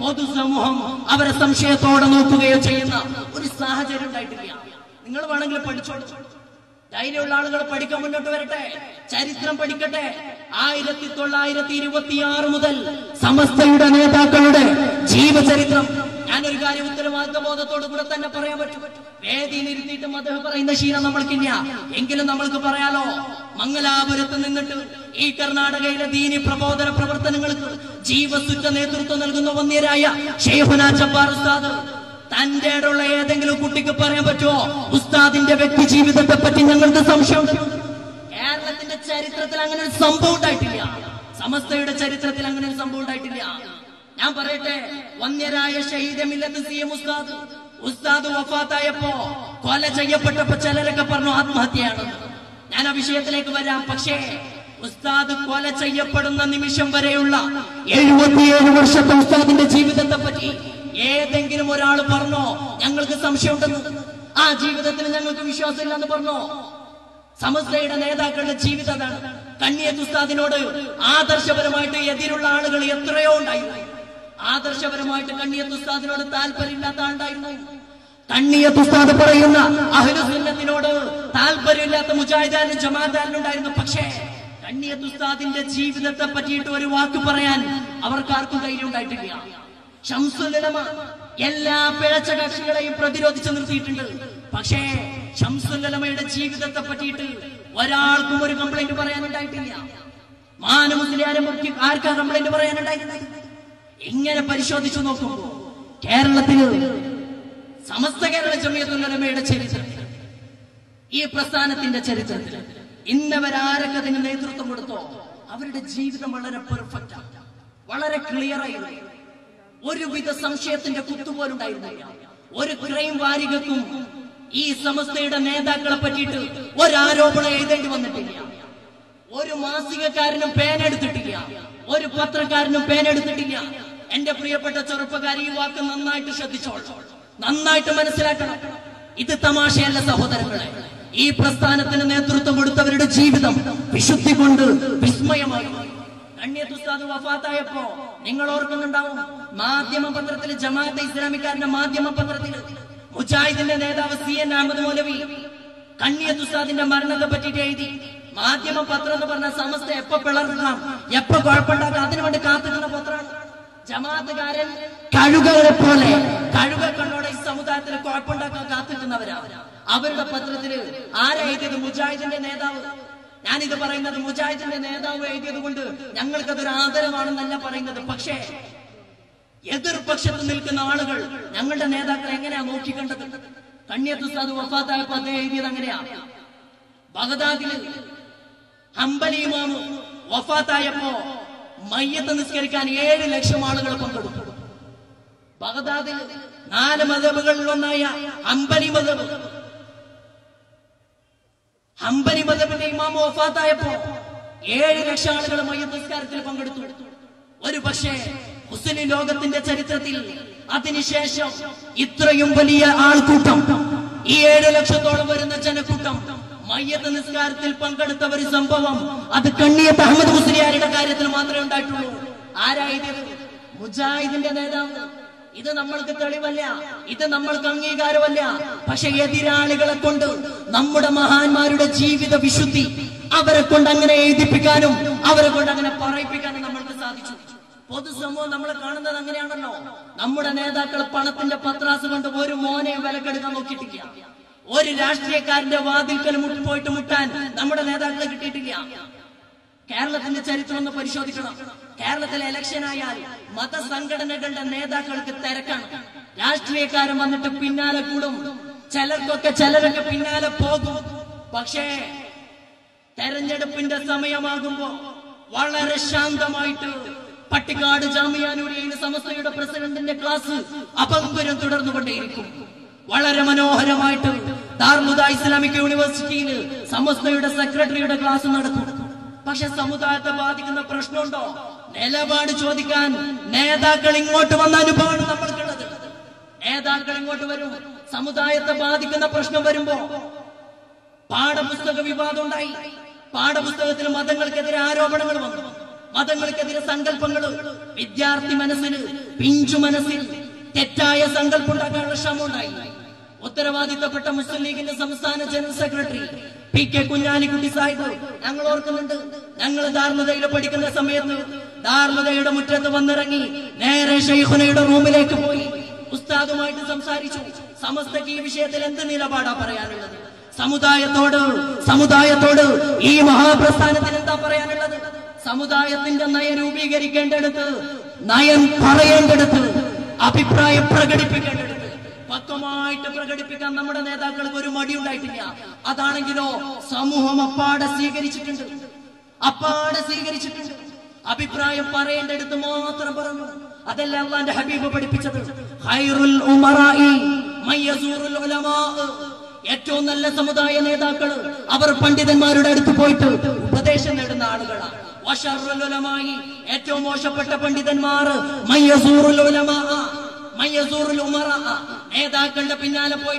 പൊതുസമൂഹം അവരെ സംശയത്തോടെ നോക്കുകയോ ചെയ്യുന്ന ഒരു സാഹചര്യം ഉണ്ടായിട്ടില്ല. നിങ്ങൾ വേണമെങ്കിൽ പഠിച്ചോളൂ. ധൈര്യമുള്ള ആളുകൾ പഠിക്കാൻ മുന്നോട്ട് വരട്ടെ, ചരിത്രം പഠിക്കട്ടെ. 1926 മുതൽ സമസ്തയുടെ നേതാക്കളുടെ ജീവചരിത്രം ഞാനൊരു കാര്യം ഉത്തരവാദിത്ത ബോധത്തോടു കൂടെ തന്നെ പറയാൻ പറ്റും. വേദിയിൽ ഇരുത്തിയിട്ട് മദ്ഹ് പറയുന്ന ശീലം നമ്മൾക്കില്ല. എങ്കിലും നമ്മൾക്ക് പറയാലോ, മംഗലാപുരത്ത് നിന്നിട്ട് ഈ കർണാടകയിലെ ദീനി പ്രബോധന പ്രവർത്തനങ്ങൾക്ക് ജീവസുറ്റ നേതൃത്വം നൽകുന്ന വന്യരായ ശൈഖുനാ ജബ്ബാർ ഉസ്താദ് തന്റെ ഉള്ള ഏതെങ്കിലും കുട്ടിക്ക് പറയാൻ പറ്റുമോ ഉസ്താദിന്റെ വ്യക്തി ജീവിതത്തെ പറ്റി ഞങ്ങൾക്ക് സംശയം? കേരളത്തിന്റെ ചരിത്രത്തിൽ അങ്ങനെ ഒരു സംഭവം ഉണ്ടായിട്ടില്ല. സമസ്തയുടെ ചരിത്രത്തിൽ അങ്ങനെ ഒരു സംഭവം ഉണ്ടായിട്ടില്ല. ഞാൻ പറയട്ടെ, വന്യരായ ഷഹീദ് മില്ലത്ത് CM ഉസ്താദ് വഫാത്തായപ്പോ കൊല ചെയ്യപ്പെട്ടപ്പോ ചിലരൊക്കെ പറഞ്ഞു ആത്മഹത്യയാണ്. ഞാൻ ആ വിഷയത്തിലേക്ക് വരാം. പക്ഷേ ഉസ്താദ് കൊല ചെയ്യപ്പെടുന്ന നിമിഷം വരെയുള്ള 77 വർഷത്തെ ഉസ്താദിന്റെ ജീവിതത്തെ പറ്റി ഏതെങ്കിലും ഒരാൾ പറഞ്ഞോ ഞങ്ങൾക്ക് സംശയമുണ്ടെന്ന്? ആ ജീവിതത്തിന് ഞങ്ങൾക്ക് വിശ്വാസമില്ലെന്ന് പറഞ്ഞോ? സമസ്തയുടെ നേതാക്കളുടെ ജീവിതമാണ്. കണ്ണിയത്ത് ഉസ്താദിനോട് ആദർശപരമായിട്ട് എതിരുള്ള ആളുകൾ എത്രയോ ഉണ്ടായിരുന്നു. ആദർശപരമായിട്ട് കണ്ണിയത്ത് ഉസ്താദിനോട് താല്പര്യമില്ലാത്ത ആളുണ്ടായിരുന്നു. കണ്ണിയത്ത് ഉസ്താദ് പറയുന്ന അഹ്ലു സുന്നത്തിനോട് താല്പര്യമില്ലാത്ത മുജാഹിദാനും ജമാഅത്താനും ഉണ്ടായിരുന്നു. പക്ഷേ കണ്ണിയത്ത് ഉസ്താദിന്റെ ജീവിതത്തെ പറ്റിയിട്ട് ഒരു വാക്ക് പറയാൻ അവർക്കാർക്കും ധൈര്യം ഉണ്ടായിട്ടില്ല. ശംസുൽ ഉലമ എല്ലാ പിഴച്ച കക്ഷികളെയും പ്രതിരോധിച്ചു നിർത്തിയിട്ടുണ്ട്. പക്ഷേ ശംസുൽ ഉലമയുടെ ജീവിതത്തെ പറ്റിയിട്ട് ഒരാൾക്കും ഒരു കംപ്ലൈന്റ് പറയാനുണ്ടായിട്ടില്ല. മാനമുസ്ലിയാരെ മുഖ്യ ആർക്കാ കംപ്ലൈന്റ് പറയാനുണ്ടായിട്ടില്ല? ഇങ്ങനെ പരിശോധിച്ചു നോക്കുമ്പോ കേരളത്തില് സമസ്ത കേരള ജമിയത്തുൽ ഉലമയുടെ ചരിത്രത്തിൽ, ഈ പ്രസ്ഥാനത്തിന്റെ ചരിത്രത്തിൽ ഇന്നവരാരൊക്കെ അതിന് നേതൃത്വം കൊടുത്തോ അവരുടെ ജീവിതം വളരെ പെർഫെക്റ്റ് ആണ്, വളരെ ക്ലിയർ ആയിരുന്നു. ഒരുവിധ സംശയത്തിന്റെ കുത്തുപോലും ഉണ്ടായിരുന്നില്ല. ഒരു ക്രൈം വാരികക്കും ഈ സമസ്തയുടെ നേതാക്കളെ പറ്റിയിട്ട് ഒരാരോപണം എഴുതേണ്ടി വന്നിട്ടില്ല. ഒരു മാസികക്കാരനും പേനെടുത്തിട്ടില്ല, ഒരു പത്രക്കാരനും പേനെടുത്തിട്ടില്ല. എന്റെ പ്രിയപ്പെട്ട ചെറുപ്പക്കാരി, ഈ വാക്ക് നന്നായിട്ട് ശ്രദ്ധിച്ചോളൂ, നന്നായിട്ട് മനസ്സിലാക്കണം. ഇത് തമാശയല്ല സഹോദരങ്ങളെ. ഈ പ്രസ്ഥാനത്തിന് നേതൃത്വം കൊടുത്തവരുടെ ജീവിതം വിശുദ്ധി കൊണ്ട് വിസ്മയമായി. കണ്ണിയത്ത് ഉസ്താദ് വഫാത്തായപ്പോ നിങ്ങൾ ഓർക്കുന്നുണ്ടാവും, മാധ്യമ പത്രത്തിൽ, ജമാഅത്തെ ഇസ്ലാമിക്കാരന്റെ മാധ്യമ പത്രത്തിൽ മുജാഹിദിന്റെ നേതാവ് CN അഹമ്മദ് മൗലവി കണ്ണിയത്ത് ഉസ്താദിന്റെ മരണത്തെ പറ്റിയിട്ട് എഴുതി. മാധ്യമ പത്രം എന്ന് പറഞ്ഞ സമസ്ത എപ്പോ പിളർക്കാം, എപ്പോ കുഴപ്പമുണ്ടാക്കാം അതിനു വേണ്ടി കാത്തിരുന്ന പത്രമാണ്. ജമാഅത്തുകാരൻ കഴുകകളെ പോലെ കഴുക കണ്ണോടെ ഈ സമുദായത്തിൽ കുഴപ്പമുണ്ടാക്കാൻ കാത്തിരിക്കുന്നവരാ. അവരുടെ പത്രത്തില് ആരാ എഴുതിയത്? മുജാഹിദിന്റെ നേതാവ്. ഞാനിത് പറയുന്നത് മുജാഹിദിന്റെ നേതാവ് എഴുതിയത് കൊണ്ട് ഞങ്ങൾക്കതൊരു ആദരവാണെന്നല്ല പറയുന്നത്. പക്ഷേ എതിർപക്ഷത്ത് നിൽക്കുന്ന ആളുകൾ ഞങ്ങളുടെ നേതാക്കളെ എങ്ങനെയാ നോക്കിക്കണ്ടത്? കണ്ണിയത്ത് ഉസ്താദ് വഫാത്തായപ്പോ അദ്ദേഹം എഴുതിയത് അങ്ങനെയാ. ബഗ്ദാദില് ഹംബലി ഇമാം വഫാത്തായപ്പോ മയ്യത്ത് നിസ്കരിക്കാൻ 7 ലക്ഷം ആളുകൾ പങ്കെടുത്തു. ബഗ്ദാദിൽ 4 മദ്ഹബുകളിൽ ഒന്നായ ഹംബലി മദ്ഹബിന്റെ ഇമാം വഫാത്തായപ്പോ 7 ലക്ഷം ആളുകൾ മയ്യത്ത് നിസ്കാരത്തിൽ പങ്കെടുത്തു. ഒരു പക്ഷേ മുസ്ലിം ലോകത്തിന്റെ ചരിത്രത്തിൽ അതിനുശേഷം ഇത്രയും വലിയ ആൾക്കൂട്ടം, ഈ 7 ലക്ഷത്തോളം വരുന്ന ജനക്കൂട്ടം മയ്യത്ത് നിസ്കാരത്തിൽ പങ്കെടുത്ത ഒരു സംഭവം അത് കണ്ണിയത്ത് അഹമ്മദ് മുസ്ലിയാരുടെ കാര്യത്തിൽ മാത്രമേ ഉണ്ടായിട്ടുള്ളൂ. ആരായത്? മുജാഹിദിന്റെ നേതാവ്. ഇത് നമ്മൾക്ക് തെളിവല്ല, ഇത് നമ്മൾക്ക് അംഗീകാരമല്ല. പക്ഷെ എതിരാളികളെ കൊണ്ട് നമ്മുടെ മഹാന്മാരുടെ ജീവിത വിശുദ്ധി അവരെ കൊണ്ട് അങ്ങനെ എഴുതിപ്പിക്കാനും അവരെ കൊണ്ട് അങ്ങനെ പറയിപ്പിക്കാനും നമ്മൾക്ക് സാധിച്ചു. പൊതുസമൂഹം നമ്മളെ കാണുന്നത് അങ്ങനെയാണല്ലോ. നമ്മുടെ നേതാക്കൾ പണത്തിന്റെ പത്രാസ് കൊണ്ട് ഒരു മോനെ വിലക്കെടുക്കാൻ നോക്കിയിട്ടില്ല. ഒരു രാഷ്ട്രീയക്കാരന്റെ വാതിൽക്കൽ പോയിട്ട് മുട്ടാൻ നമ്മുടെ നേതാക്കളെ കിട്ടിയിട്ടില്ല. കേരളത്തിന്റെ ചരിത്രം ഒന്ന് പരിശോധിക്കണം. കേരളത്തിലെ ഇലക്ഷൻ ആയാൽ മതസംഘടനകളുടെ നേതാക്കൾക്ക് തിരക്കാണ്. രാഷ്ട്രീയക്കാരൻ വന്നിട്ട് പിന്നാലെ കൂടും, ചിലരൊക്കെ പിന്നാലെ പോകും. പക്ഷേ തെരഞ്ഞെടുപ്പിന്റെ സമയമാകുമ്പോ വളരെ ശാന്തമായിട്ട് പട്ടിക്കാട് ജാമിഅ നൂരിയയിൽ സമസ്തയുടെ പ്രസിഡന്റിന്റെ ക്ലാസ് അപങ്കുരം തുടർന്നുകൊണ്ടേയിരിക്കും. വളരെ മനോഹരമായിട്ട് ദാറുൽ ഹുദ ഇസ്ലാമിക് യൂണിവേഴ്സിറ്റിയിൽ സമസ്തയുടെ സെക്രട്ടറിയുടെ ക്ലാസ് നടക്കും. പക്ഷെ സമുദായത്തെ ബാധിക്കുന്ന പ്രശ്നമുണ്ടോ? നിലപാട് ചോദിക്കാൻ നേതാക്കൾ ഇങ്ങോട്ട് വന്ന അനുഭവമാണ് നമ്മൾക്കുള്ളത്. നേതാക്കൾ ഇങ്ങോട്ട് വരും, സമുദായത്തെ ബാധിക്കുന്ന പ്രശ്നം വരുമ്പോ പാഠപുസ്തക വിവാദം ഉണ്ടായി. പാഠപുസ്തകത്തിൽ മതങ്ങൾക്കെതിരെ ആരോപണങ്ങൾ വന്നു, മതങ്ങൾക്കെതിരെ സങ്കല്പങ്ങൾ. വിദ്യാർത്ഥി മനസ്സിൽ പിഞ്ചു മനസ്സിൽ തെറ്റായ സങ്കല്പമുണ്ടാക്കാനുള്ള ശ്രമം ഉണ്ടായി. ഉത്തരവാദിത്തപ്പെട്ട മുസ്ലിം ലീഗിന്റെ സംസ്ഥാന ജനറൽ സെക്രട്ടറി പി.കെ. കുഞ്ഞാലിക്കുട്ടി സാഹിബ് ഞങ്ങൾ ഓർക്കുന്നുണ്ട്. ഞങ്ങൾ ദാർലുദയിൽ പഠിക്കുന്ന സമയത്ത് ദാർലുദയുടെ മുറ്റത്ത് വന്നിറങ്ങി നേരെ ശൈഖുനയുടെ റൂമിലേക്ക് പോയി ഉസ്താദുമായിട്ട് സംസാരിച്ചു. സമസ്തക്ക് ഈ വിഷയത്തിൽ എന്ത് നിലപാടാ പറയാനുള്ളത്? സമുദായത്തോട് ഈ മഹാപ്രസ്ഥാനത്തിന് എന്താ പറയാനുള്ളത്? സമുദായത്തിന്റെ നയം രൂപീകരിക്കേണ്ടടുത്ത്, നയം പറയേണ്ടടുത്ത്, അഭിപ്രായം പ്രകടിപ്പിക്കേണ്ടടുത്ത് പക്വമായിട്ട് പ്രകടിപ്പിക്കാൻ നമ്മുടെ നേതാക്കൾക്ക് ഒരു മടി ഉണ്ടായിട്ടില്ല. അതാണെങ്കിലോ സമൂഹം അപ്പാടെ സ്വീകരിച്ചിട്ടുണ്ട്. അഭിപ്രായം പറയേണ്ടടുത്ത് മാത്രം പറഞ്ഞു. അതല്ല അല്ലാഹുവിന്റെ ഹബീബ് പഠിപ്പിച്ചത്. ഖൈറുൽ ഉമറാഇ മയ്യസൂറുൽ ഉലമാ. ഏറ്റവും നല്ല സമുദായ നേതാക്കള് അവർ പണ്ഡിതന്മാരുടെ അടുത്ത് പോയിട്ട് ഉപദേശം നേടുന്ന ആളുകളാണ്. വശറുൽ ഉലമായി, ഏറ്റവും മോശപ്പെട്ട പണ്ഡിതന്മാർ മയ്യസൂറുൽ ഉലമാ, മയ്യസൂറുൽ ഉമറാ, നേതാക്കളുടെ പിന്നാലെ പോയി